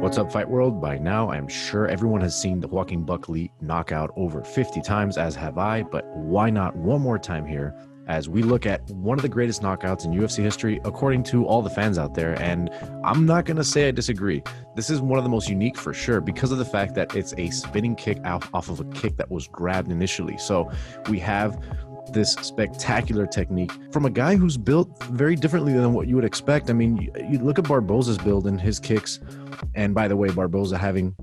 What's up, Fight World? By now, I'm sure everyone has seen the Joaquin Buckley knockout over 50 times, as have I, but why not one more time here as we look at one of the greatest knockouts in UFC history, according to all the fans out there. And I'm not going to say I disagree. This is one of the most unique for sure because of the fact that it's a spinning kick off of a kick that was grabbed initially. So we have this spectacular technique from a guy who's built very differently than what you would expect. I mean, you look at Barboza's build and his kicks, and by the way, Barboza having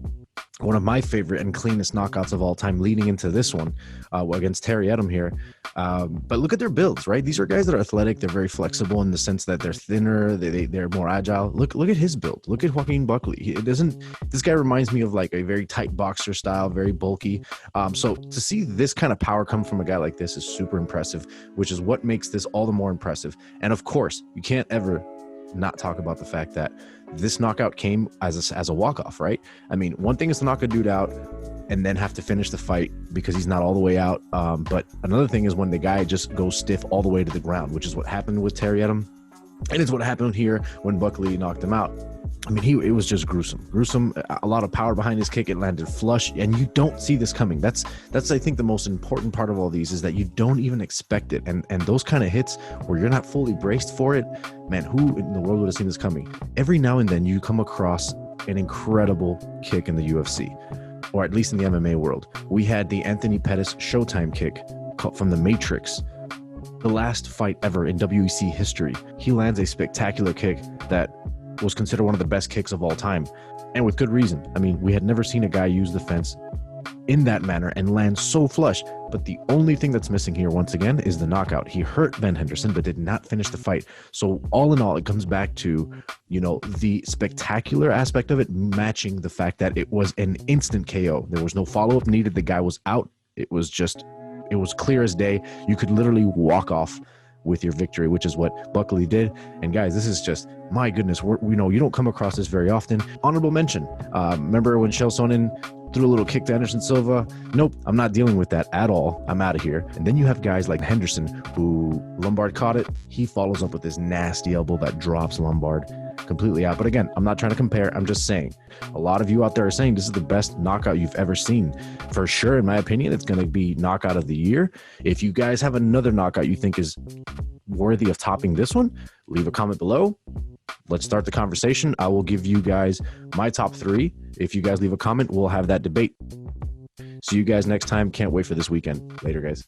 one of my favorite and cleanest knockouts of all time leading into this one against Terry Edom here. But look at their builds, right? These are guys that are athletic. They're very flexible in the sense that they're thinner. They're more agile. Look at his build. Look at Joaquin Buckley. This guy reminds me of like a very tight boxer style, very bulky. So to see this kind of power come from a guy like this is super impressive, which is what makes this all the more impressive. And of course, you can't ever not talk about the fact that this knockout came as a walk-off, right? I mean, one thing is to knock a dude out and then have to finish the fight because he's not all the way out. But another thing is when the guy just goes stiff all the way to the ground, which is what happened with Terry Edom. And it's what happened here when Buckley knocked him out. I mean, it was just gruesome, a lot of power behind his kick. It landed flush, and you don't see this coming. That's I think the most important part of all these is that you don't even expect it. And those kind of hits where you're not fully braced for it, man, who in the world would have seen this coming? Every now and then you come across an incredible kick in the UFC, or at least in the MMA world. We had the Anthony Pettis Showtime kick from the Matrix. The last fight ever in WEC history. He lands a spectacular kick that was considered one of the best kicks of all time, and with good reason. I mean, we had never seen a guy use the fence in that manner and land so flush. But the only thing that's missing here, once again, is the knockout. He hurt Ben Henderson, but did not finish the fight. So all in all, it comes back to, the spectacular aspect of it matching the fact that it was an instant KO. There was no follow-up needed. The guy was out. It was clear as day. You could literally walk off with your victory, which is what Buckley did. And guys, this is just, my goodness, you don't come across this very often. Honorable mention. Remember when Chael Sonnen threw a little kick to Anderson Silva? Nope, I'm not dealing with that at all. I'm out of here. And then you have guys like Henderson, who Lombard caught it. He follows up with this nasty elbow that drops Lombard completely out. But again, I'm not trying to compare. I'm just saying, a lot of you out there are saying this is the best knockout you've ever seen. For sure, in my opinion, it's going to be knockout of the year. If you guys have another knockout you think is worthy of topping this one, leave a comment below. Let's start the conversation. I will give you guys my top 3. If you guys leave a comment, we'll have that debate. See you guys next time. Can't wait for this weekend. Later, guys.